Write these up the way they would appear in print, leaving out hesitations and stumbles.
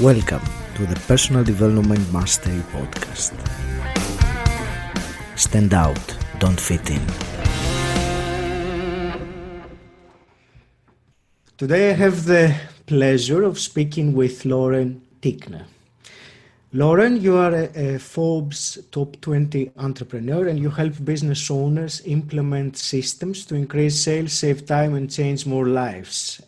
Welcome to the Personal Development Mastery Podcast. Stand out, don't fit in. Today I have the pleasure of speaking with Lauren Tickner. Lauren, you are a Forbes Top-20 entrepreneur and you help business owners implement systems to increase sales, save time and change more lives.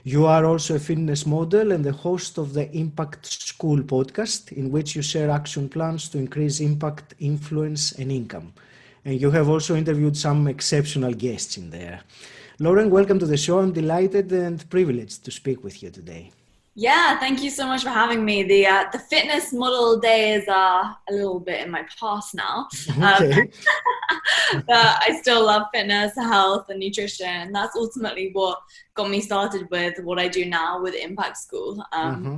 You are also a fitness model and the host of the Impact School podcast, in which you share action plans to increase impact, influence, and income. And you have also interviewed some exceptional guests in there. Lauren, welcome to the show. I'm delighted and privileged to speak with you today. Yeah, thank you so much for having me. The fitness model days are a little bit in my past now. Okay. But I still love fitness, health, and nutrition. That's ultimately what got me started with what I do now with Impact School,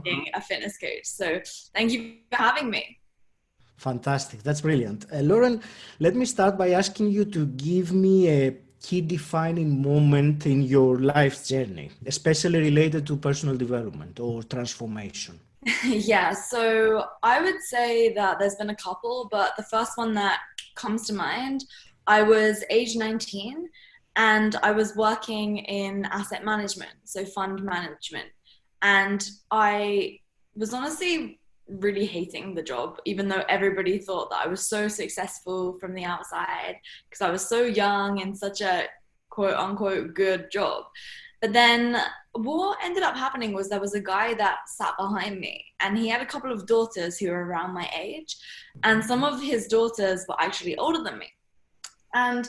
being a fitness coach. So thank you for having me. Fantastic. That's brilliant. Lauren, let me start by asking you to give me a key defining moment in your life's journey, especially related to personal development or transformation. Yeah, so I would say that there's been a couple, but the first one that comes to mind, I was age 19 and I was working in asset management, so fund management. And I was honestly really hating the job, even though everybody thought that I was so successful from the outside because I was so young and such a quote unquote good job. But then what ended up happening was there was a guy that sat behind me and he had a couple of daughters who were around my age, and some of his daughters were actually older than me. And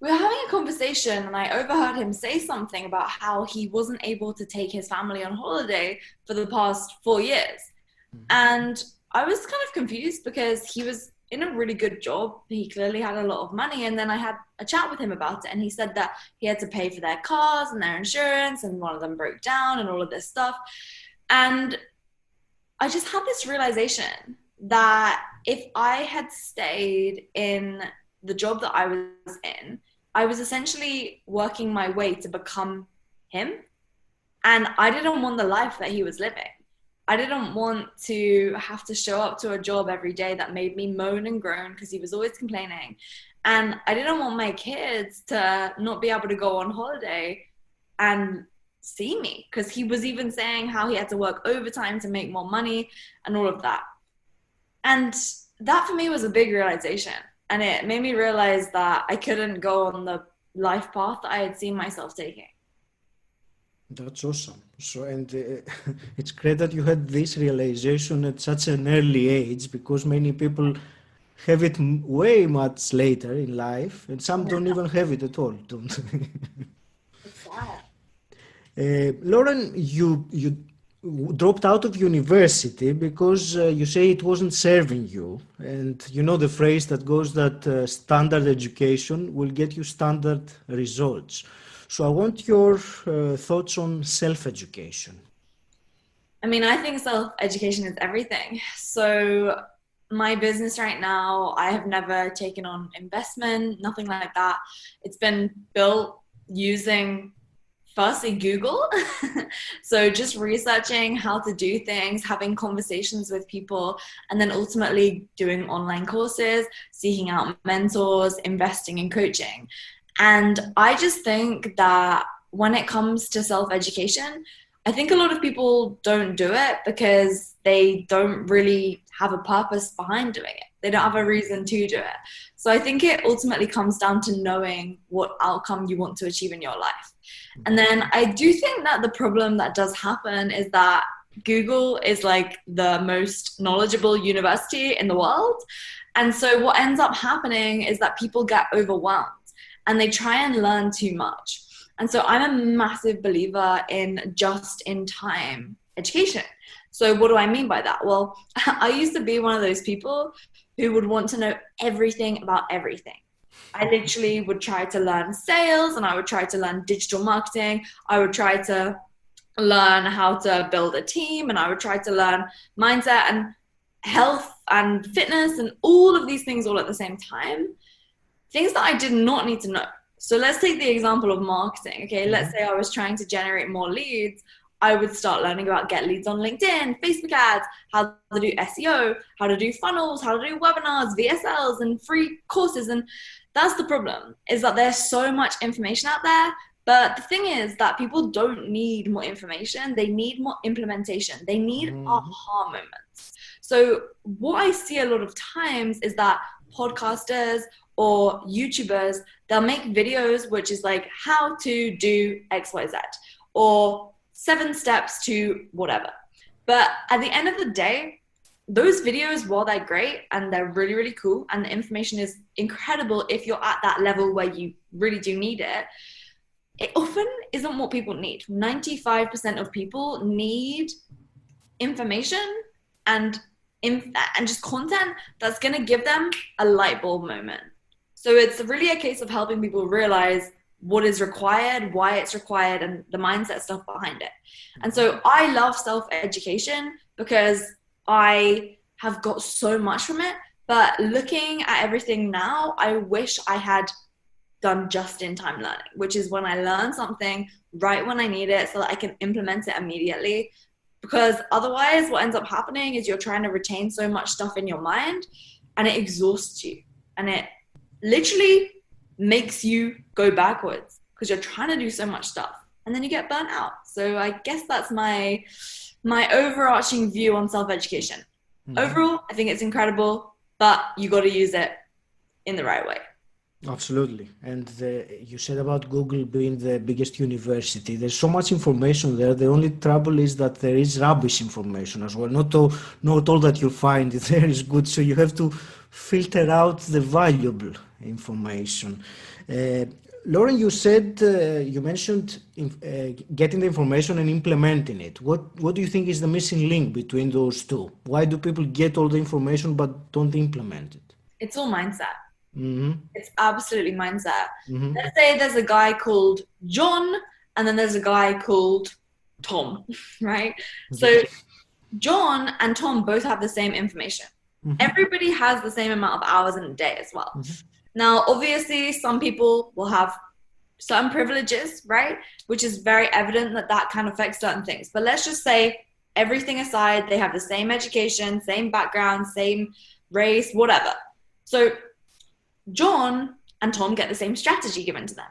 we were having a conversation and I overheard him say something about how he wasn't able to take his family on holiday for the past 4 years. And I was kind of confused because he was in a really good job. He clearly had a lot of money. And then I had a chat with him about it. And he said that he had to pay for their cars and their insurance. And one of them broke down and all of this stuff. And I just had this realization that if I had stayed in the job that I was in, I was essentially working my way to become him. And I didn't want the life that he was living. I didn't want to have to show up to a job every day that made me moan and groan because he was always complaining. And I didn't want my kids to not be able to go on holiday and see me because he was even saying how he had to work overtime to make more money and all of that. And that for me was a big realization. And it made me realize that I couldn't go on the life path that I had seen myself taking. That's awesome. So, and it's great that you had this realization at such an early age, because many people have it way much later in life, and some don't even have it at all, don't they? It's sad. Lauren, you dropped out of university because you say it wasn't serving you, and you know the phrase that goes that standard education will get you standard results. So I want your thoughts on self-education. I mean, I think self-education is everything. So my business right now, I have never taken on investment, nothing like that. It's been built using, firstly, Google. So just researching how to do things, having conversations with people, and then ultimately doing online courses, seeking out mentors, investing in coaching. And I just think that when it comes to self-education, I think a lot of people don't do it because they don't really have a purpose behind doing it. They don't have a reason to do it. So I think it ultimately comes down to knowing what outcome you want to achieve in your life. And then I do think that the problem that does happen is that Google is like the most knowledgeable university in the world. And so what ends up happening is that people get overwhelmed and they try and learn too much. And so I'm a massive believer in just-in-time education. So what do I mean by that? Well, I used to be one of those people who would want to know everything about everything. I literally would try to learn sales and I would try to learn digital marketing. I would try to learn how to build a team and I would try to learn mindset and health and fitness and all of these things all at the same time. Things that I did not need to know. So let's take the example of marketing. Okay, let's say I was trying to generate more leads. I would start learning about get leads on LinkedIn, Facebook ads, how to do SEO, how to do funnels, how to do webinars, VSLs, and free courses. And that's the problem, is that there's so much information out there. But the thing is that people don't need more information. They need more implementation. They need aha moments. So what I see a lot of times is that podcasters or YouTubers, they'll make videos which is like how to do XYZ or 7 steps to whatever. But at the end of the day, those videos, while they're great and they're really, really cool and the information is incredible if you're at that level where you really do need it, it often isn't what people need. 95% of people need information and just content that's going to give them a light bulb moment. So it's really a case of helping people realize what is required, why it's required, and the mindset stuff behind it. And so I love self-education because I have got so much from it. But looking at everything now, I wish I had done just-in-time learning, which is when I learn something right when I need it so that I can implement it immediately. Because otherwise what ends up happening is you're trying to retain so much stuff in your mind and it exhausts you. And it literally makes you go backwards because you're trying to do so much stuff and then you get burnt out. So I guess that's my overarching view on self-education. Overall, I think it's incredible, but you got to use it in the right way. Absolutely. And you said about Google being the biggest university. There's so much information there. The only trouble is that there is rubbish information as well. Not all that you find there is good. So you have to filter out the valuable information. Lauren, you said, you mentioned getting the information and implementing it. What do you think is the missing link between those two? Why do people get all the information but don't implement it? It's all mindset. It's absolutely mindset. Let's say there's a guy called John and then there's a guy called Tom, right? So John and Tom both have the same information. Everybody has the same amount of hours in a day as well. Now, obviously, some people will have certain privileges, right? Which is very evident that can affect certain things. But let's just say everything aside, they have the same education, same background, same race, whatever. So John and Tom get the same strategy given to them.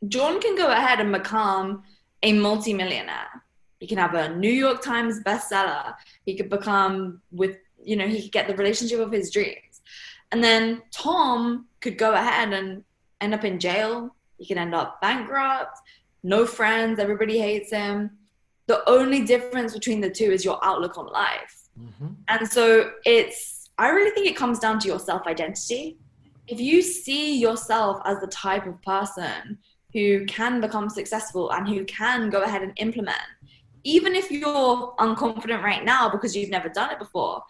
John can go ahead and become a multimillionaire. He can have a New York Times bestseller. He could become he could get the relationship of his dreams. And then Tom could go ahead and end up in jail. He could end up bankrupt, no friends, everybody hates him. The only difference between the two is your outlook on life. And so I really think it comes down to your self-identity. If you see yourself as the type of person who can become successful and who can go ahead and implement, even if you're unconfident right now because you've never done it before,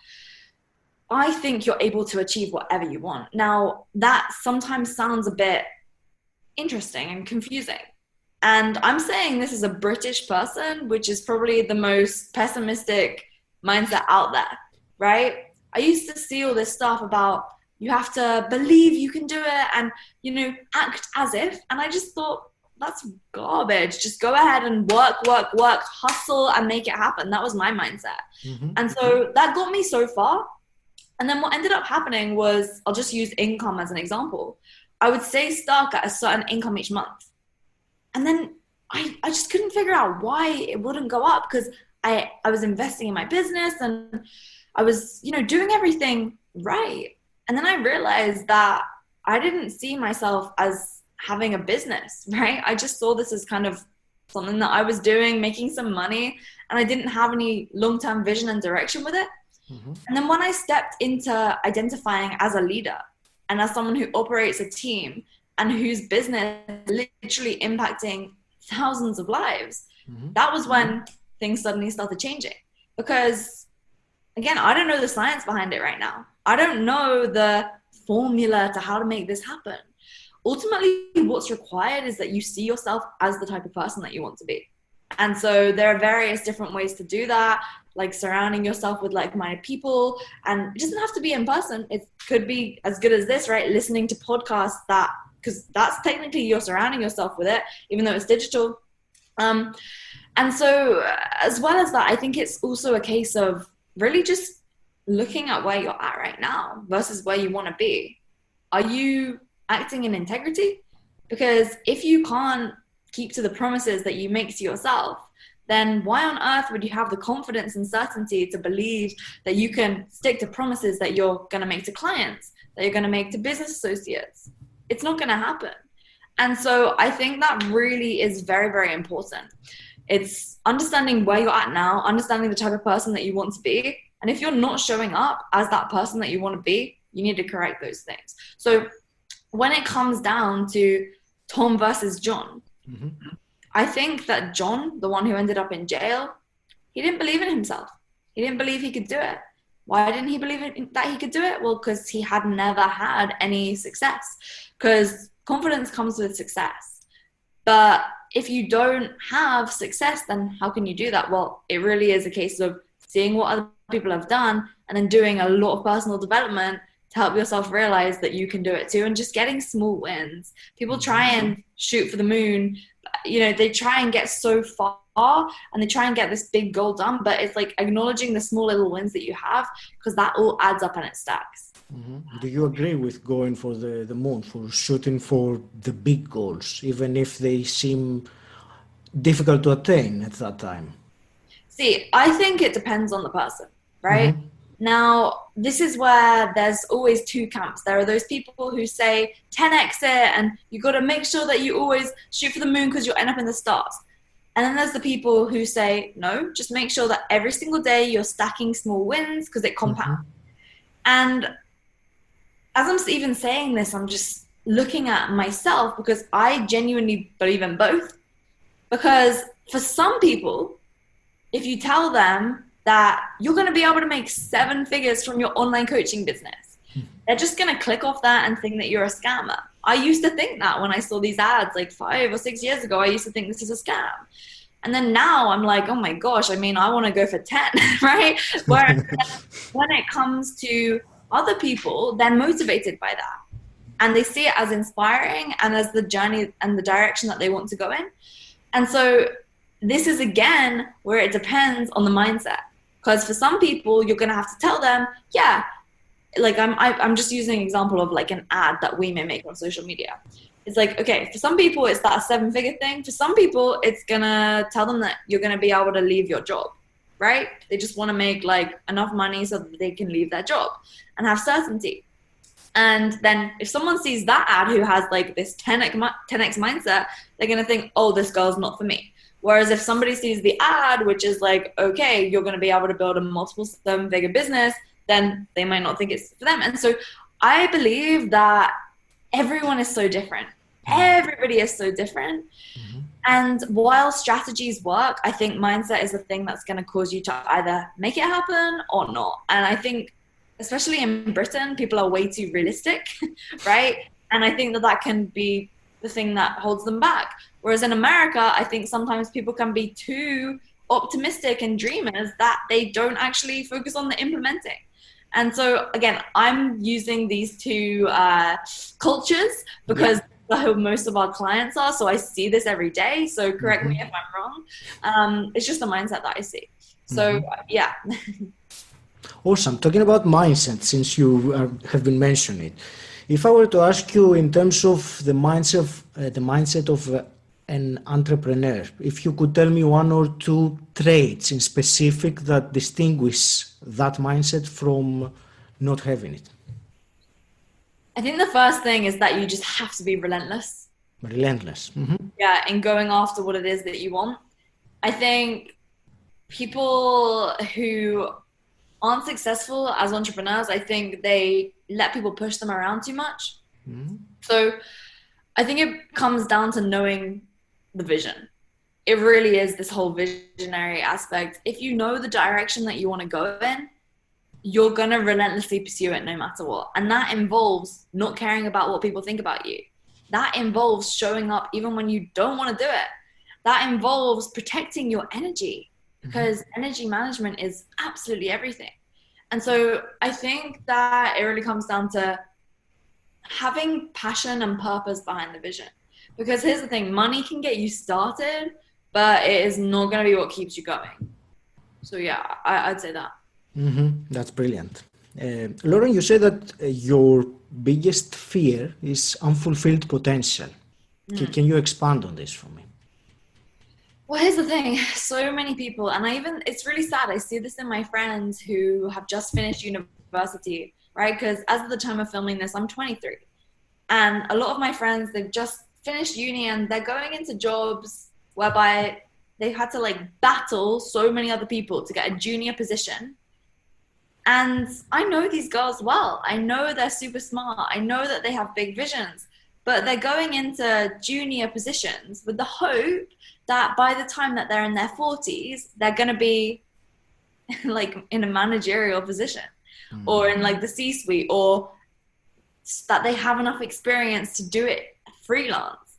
I think you're able to achieve whatever you want. Now, that sometimes sounds a bit interesting and confusing. And I'm saying this as a British person, which is probably the most pessimistic mindset out there, right? I used to see all this stuff about you have to believe you can do it and, act as if. And I just thought, that's garbage. Just go ahead and work, hustle and make it happen. That was my mindset. And so that got me so far. And then what ended up happening was, I'll just use income as an example. I would stay stuck at a certain income each month. And then I just couldn't figure out why it wouldn't go up because I was investing in my business and I was, doing everything right. And then I realized that I didn't see myself as having a business, right? I just saw this as kind of something that I was doing, making some money, and I didn't have any long-term vision and direction with it. And then when I stepped into identifying as a leader and as someone who operates a team and whose business is literally impacting thousands of lives, that was when things suddenly started changing. Because, again, I don't know the science behind it right now. I don't know the formula to how to make this happen. Ultimately, what's required is that you see yourself as the type of person that you want to be. And so there are various different ways to do that, like surrounding yourself with like-minded people. And it doesn't have to be in person. It could be as good as this, right? Listening to podcasts because that's technically you're surrounding yourself with it, even though it's digital. Um, and so, as well as that, I think it's also a case of really just looking at where you're at right now versus where you want to be. Are you acting in integrity? Because if you can't keep to the promises that you make to yourself, then why on earth would you have the confidence and certainty to believe that you can stick to promises that you're going to make to clients, that you're going to make to business associates? It's not going to happen. And so I think that really is very, very important. It's understanding where you're at now, understanding the type of person that you want to be. And if you're not showing up as that person that you want to be, you need to correct those things. So when it comes down to Tom versus John, mm-hmm. I think that John, the one who ended up in jail, he didn't believe in himself. He didn't believe he could do it. Why didn't he believe that he could do it? Well, because he had never had any success. Because confidence comes with success. But if you don't have success, then how can you do that? Well, it really is a case of seeing what other people have done and then doing a lot of personal development to help yourself realize that you can do it too, and just getting small wins. People try and shoot for the moon. You know, they try and get so far and they try and get this big goal done, but it's like acknowledging the small little wins that you have, because that all adds up and it stacks. Mm-hmm. Do you agree with going for the moon, for shooting for the big goals, even if they seem difficult to attain at that time? See, I think it depends on the person, right? Mm-hmm. Now, this is where there's always two camps. There are those people who say 10x it and you got to make sure that you always shoot for the moon because you'll end up in the stars. And then there's the people who say, no, just make sure that every single day you're stacking small wins because it compounds. Mm-hmm. And as I'm even saying this, I'm just looking at myself because I genuinely believe in both. Because for some people, if you tell them that you're going to be able to make 7 figures from your online coaching business, they're just going to click off that and think that you're a scammer. I used to think that when I saw these ads like 5 or 6 years ago. I used to think this is a scam. And then now I'm like, oh my gosh, I mean, I want to go for 10, right? Whereas when it comes to other people, they're motivated by that. And they see it as inspiring and as the journey and the direction that they want to go in. And so this is, again, where it depends on the mindset. Because for some people, you're going to have to tell them, yeah, like I'm just using an example of like an ad that we may make on social media. It's like, okay, for some people, it's that 7-figure thing. For some people, it's going to tell them that you're going to be able to leave your job, right? They just want to make like enough money so that they can leave their job and have certainty. And then if someone sees that ad who has like this 10x mindset, they're going to think, oh, this girl's not for me. Whereas if somebody sees the ad, which is like, okay, you're going to be able to build a multiple 7-figure business, then they might not think it's for them. And so I believe that everyone is so different. Everybody is so different. Mm-hmm. And while strategies work, I think mindset is the thing that's going to cause you to either make it happen or not. And I think, especially in Britain, people are way too realistic, right? And I think that can be the thing that holds them back. Whereas in America, I think sometimes people can be too optimistic and dreamers that they don't actually focus on the implementing. And so, again, I'm using these two cultures because that's who most of our clients are. So I see this every day. So correct me if I'm wrong. It's just the mindset that I see. So, yeah. Awesome. Talking about mindset, since you have been mentioning it, if I were to ask you in terms of the mindset of an entrepreneur, if you could tell me 1 or 2 traits in specific that distinguish that mindset from not having it. I think the first thing is that you just have to be relentless. Relentless. Mm-hmm. Yeah, in going after what it is that you want. I think people who aren't successful as entrepreneurs, I think they let people push them around too much. Mm-hmm. So I think it comes down to knowing the vision. It really is this whole visionary aspect. If you know the direction that you want to go in, you're going to relentlessly pursue it no matter what. And that involves not caring about what people think about you. That involves showing up even when you don't want to do it. That involves protecting your energy, because energy management is absolutely everything. And so I think that it really comes down to having passion and purpose behind the vision. Because here's the thing, money can get you started, but it is not going to be what keeps you going. So yeah, I'd say that. That's brilliant. Lauren, you say that your biggest fear is unfulfilled potential. Can you expand on this for me? Well, here's the thing. So many people, and it's really sad. I see this in my friends who have just finished university, right? Because as of the time of filming this, I'm 23. And a lot of my friends, they've just finished uni and they're going into jobs whereby they've had to like battle so many other people to get a junior position. And I know these girls well. I know they're super smart. I know that they have big visions, but they're going into junior positions with the hope that by the time that they're in their 40s, they're going to be like in a managerial position or in like the C-suite, or that they have enough experience to do it freelance.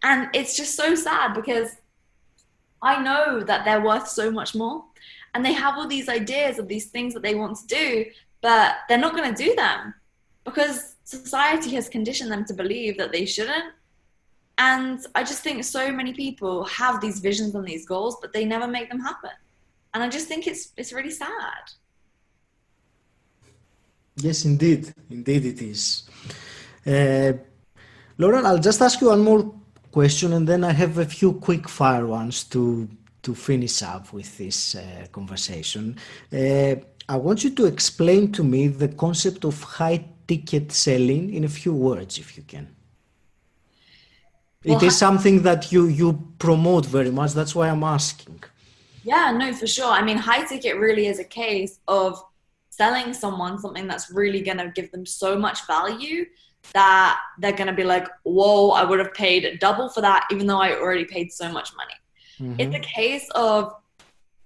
And it's just so sad because I know that they're worth so much more. And they have all these ideas of these things that they want to do, but they're not going to do them because society has conditioned them to believe that they shouldn't. And I just think so many people have these visions and these goals, but they never make them happen. And I just think it's really sad. Yes, indeed. Indeed it is. Lauren, I'll just ask you one more question, and then I have a few quick fire ones to finish up with this conversation. I want you to explain to me the concept of high ticket selling in a few words, if you can. It is something that you promote very much. That's why I'm asking. Yeah, no, for sure. I mean, high ticket really is a case of selling someone something that's really going to give them so much value that they're going to be like, whoa, I would have paid double for that, even though I already paid so much money. It's a case of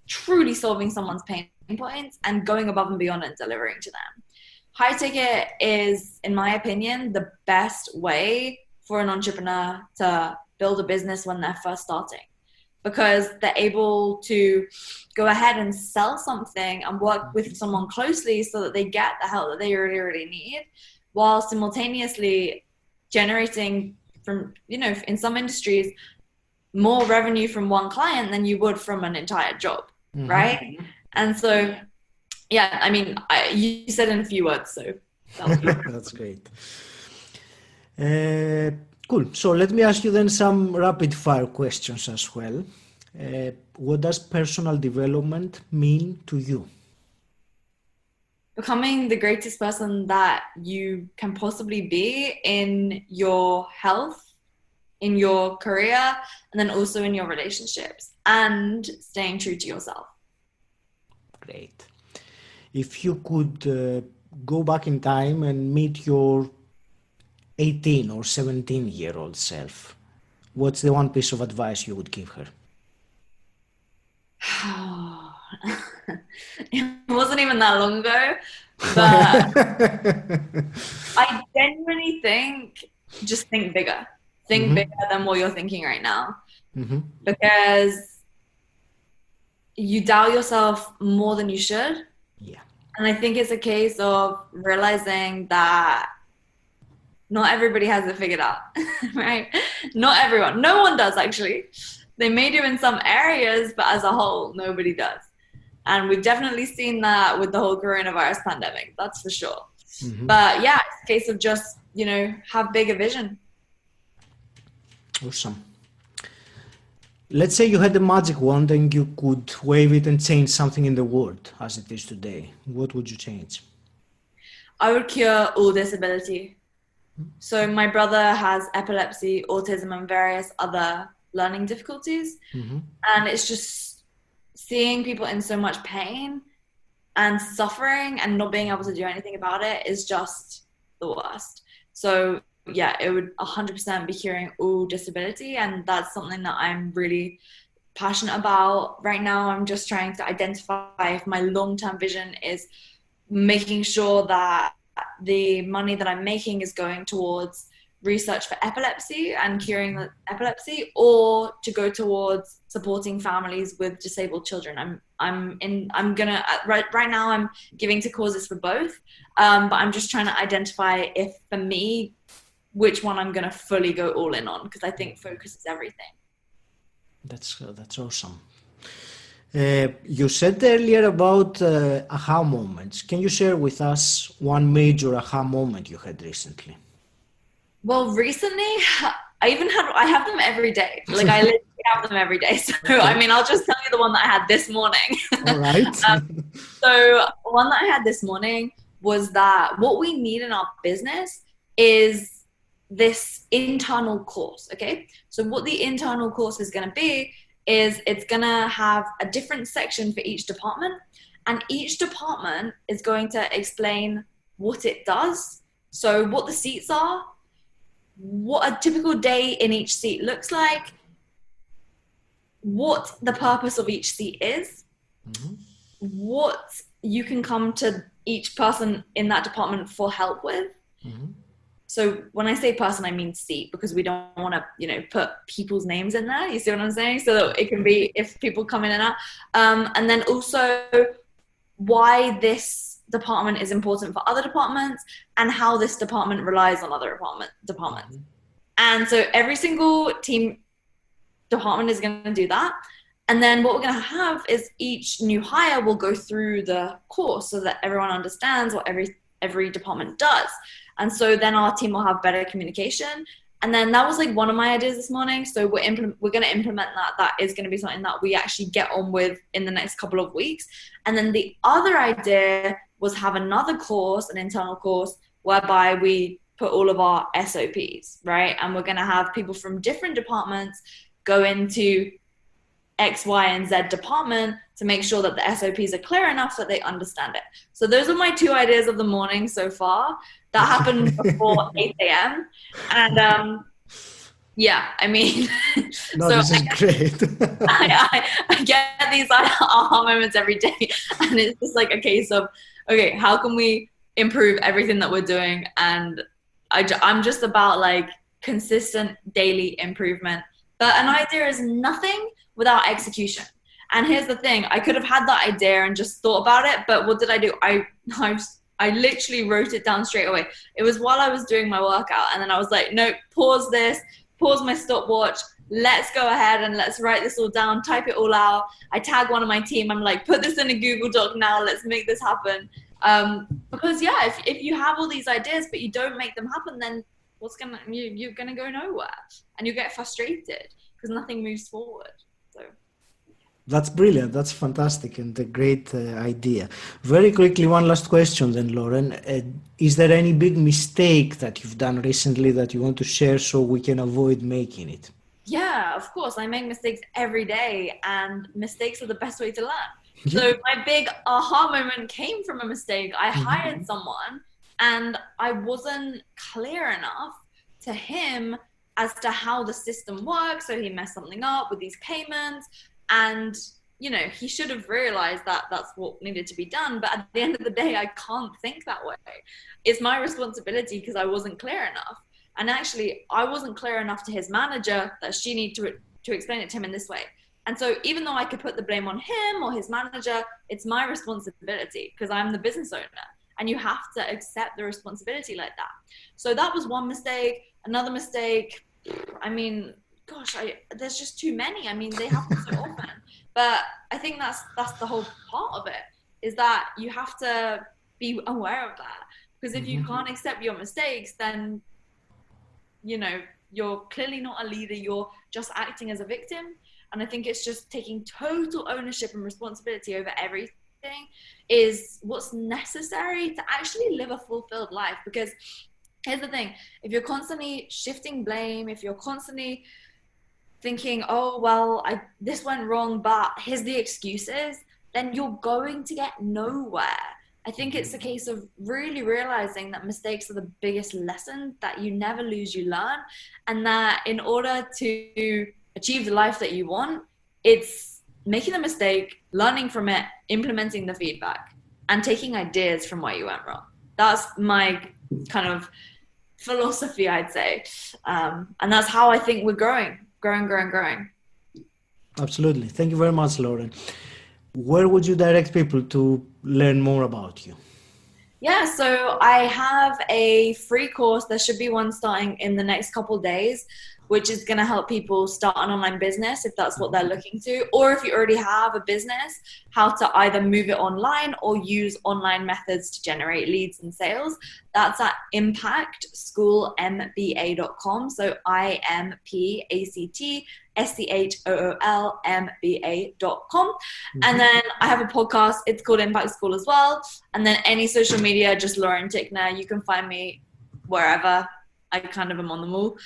truly solving someone's pain points and going above and beyond and delivering to them. High ticket is, in my opinion, the best way for an entrepreneur to build a business when they're first starting, because they're able to go ahead and sell something and work with someone closely so that they get the help that they really need, while simultaneously generating from, in some industries, more revenue from one client than you would from an entire job, right? And so, yeah, I mean, you said in a few words, so that was good. That's great. Cool. So let me ask you then some rapid fire questions as well. What does personal development mean to you? Becoming the greatest person that you can possibly be in your health, in your career, and then also in your relationships, and staying true to yourself. Great. If you could go back in time and meet your 18 or 17-year-old self, what's the one piece of advice you would give her? It wasn't even that long ago, but I genuinely think just think bigger. Think bigger than what you're thinking right now. Because you doubt yourself more than you should. Yeah. And I think it's a case of realizing that not everybody has it figured out, right? Not everyone. No one does, actually. They may do in some areas, but as a whole, nobody does. And we've definitely seen that with the whole coronavirus pandemic. That's for sure. But yeah, it's a case of just, have bigger vision. Awesome. Let's say you had a magic wand and you could wave it and change something in the world as it is today. What would you change? I would cure all disability. So my brother has epilepsy, autism, and various other learning difficulties. And it's just seeing people in so much pain and suffering and not being able to do anything about it is just the worst. So yeah, it would 100% be curing all disability. And that's something that I'm really passionate about right now. I'm just trying to identify if my long-term vision is making sure that the money that I'm making is going towards research for epilepsy and curing the epilepsy, or to go towards supporting families with disabled children. Right now I'm giving to causes for both, but I'm just trying to identify if for me which one I'm going to fully go all in on, because I think focus is everything. That's awesome. You said earlier about aha moments. Can you share with us one major aha moment you had recently? Well, recently, I have them every day. Like I literally have them every day. So, I Okay. mean, I'll just tell you the one that I had this morning. All right. So, one that I had this morning was that what we need in our business is this internal course. Okay. So, what the internal course is going to be is it's going to have a different section for each department, and each department is going to explain what it does. So, what the seats are, what a typical day in each seat looks like, what the purpose of each seat is, Mhm. what you can come to each person in that department for help with. Mhm. So when I say person, I mean seat, because we don't want to, put people's names in there. You see what I'm saying? So that it can be if people come in and out. And then also why this department is important for other departments and how this department relies on other departments. And so every single team department is going to do that. And then what we're going to have is each new hire will go through the course so that everyone understands what every department does. And so then our team will have better communication. And then that was like one of my ideas this morning. So we're going to implement that. That is going to be something that we actually get on with in the next couple of weeks. And then the other idea was have another course, an internal course, whereby we put all of our SOPs, right? And we're going to have people from different departments go into X, Y, and Z department to make sure that the SOPs are clear enough that they understand it. So those are my two ideas of the morning so far. That happened before 8 a.m. And yeah, I mean, No, so this is great. I get these aha moments every day. And it's just like a case of, okay, how can we improve everything that we're doing? And I'm just about like consistent daily improvement. But an idea is nothing without execution. And here's the thing, I could have had that idea and just thought about it, but what did I do? I literally wrote it down straight away. It was while I was doing my workout, and then I was like, no, pause this, pause my stopwatch, let's go ahead and let's write this all down, type it all out. I tag one of my team, I'm like, put this in a Google Doc now, let's make this happen. Because yeah, if you have all these ideas but you don't make them happen, then you're gonna go nowhere, and you get frustrated because nothing moves forward. So That's brilliant. That's fantastic and a great idea. Very quickly, one last question then, Lauren. Is there any big mistake that you've done recently that you want to share so we can avoid making it? yeah, of course, I make mistakes every day, and mistakes are the best way to learn. Yeah. So my big aha moment came from a mistake. I hired someone and I wasn't clear enough to him as to how the system works. So he messed something up with these payments, and he should have realized that that's what needed to be done. But at the end of the day, I can't think that way. It's my responsibility because I wasn't clear enough. And actually, I wasn't clear enough to his manager that she needed to explain it to him in this way. And so even though I could put the blame on him or his manager, it's my responsibility because I'm the business owner, and you have to accept the responsibility like that. So that was one mistake. Another mistake, I mean, gosh, there's just too many. I mean, they happen so often. But I think that's the whole part of it, is that you have to be aware of that. Because if you can't accept your mistakes, then, you're clearly not a leader. You're just acting as a victim. And I think it's just taking total ownership and responsibility over everything is what's necessary to actually live a fulfilled life. Because here's the thing, if you're constantly shifting blame, if you're constantly thinking, oh, well, this went wrong, but here's the excuses, then you're going to get nowhere. I think it's a case of really realizing that mistakes are the biggest lesson, that you never lose, you learn, and that in order to achieve the life that you want, it's making the mistake, learning from it, implementing the feedback, and taking ideas from where you went wrong. That's my kind of philosophy, I'd say. And that's how I think we're growing. Absolutely. Thank you very much, Lauren. Where would you direct people to learn more about you? Yeah, so I have a free course. There should be one starting in the next couple days which is going to help people start an online business if that's what they're looking to, or if you already have a business, how to either move it online or use online methods to generate leads and sales. That's at impactschoolmba.com. So IMPACTSCHOOLMBA.com. And then I have a podcast. It's called Impact School as well. And then any social media, just Lauren Tickner. You can find me wherever. I kind of am on them all.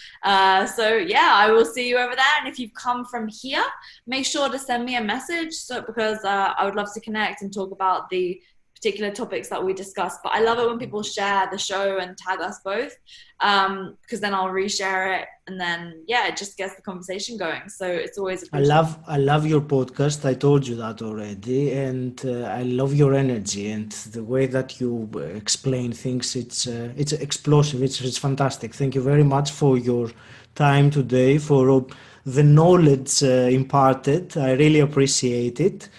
So yeah, I will see you over there. And if you've come from here, make sure to send me a message because I would love to connect and talk about the particular topics that we discussed. But I love it when people share the show and tag us both, because then I'll reshare it, and then it just gets the conversation going. So it's always appreciated. I love your podcast. I told you that already, and I love your energy and the way that you explain things. It's explosive. It's fantastic. Thank you very much for your time today, for the knowledge imparted. I really appreciate it.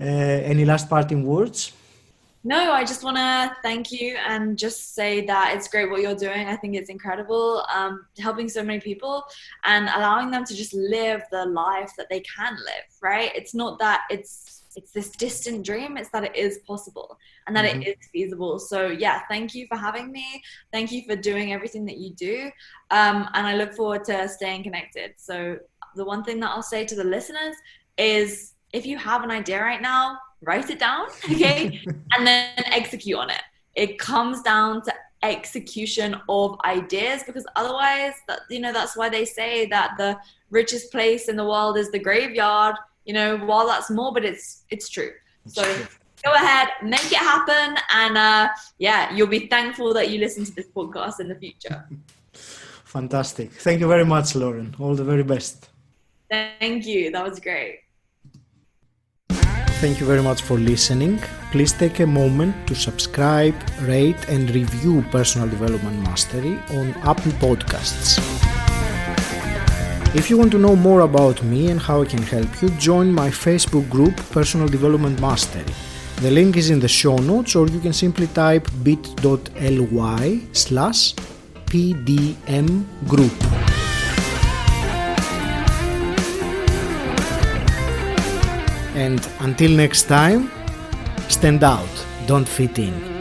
Any last parting words? No, I just want to thank you and just say that it's great what you're doing. I think it's incredible, helping so many people and allowing them to just live the life that they can live, right? It's not that it's this distant dream, it's that it is possible and that it is feasible. So yeah, thank you for having me. Thank you for doing everything that you do. And I look forward to staying connected. So the one thing that I'll say to the listeners is, if you have an idea right now, write it down, okay? And then execute on it. It comes down to execution of ideas, because otherwise, that's why they say that the richest place in the world is the graveyard. While that's morbid, it's true. So go ahead, make it happen, and you'll be thankful that you listen to this podcast in the future. Fantastic. Thank you very much, Lauren. All the very best. Thank you. That was great. Thank you very much for listening. Please take a moment to subscribe, rate and review Personal Development Mastery on Apple Podcasts. If you want to know more about me and how I can help you, join my Facebook group Personal Development Mastery. The link is in the show notes, or you can simply type bit.ly/PDM group. And until next time, stand out, don't fit in.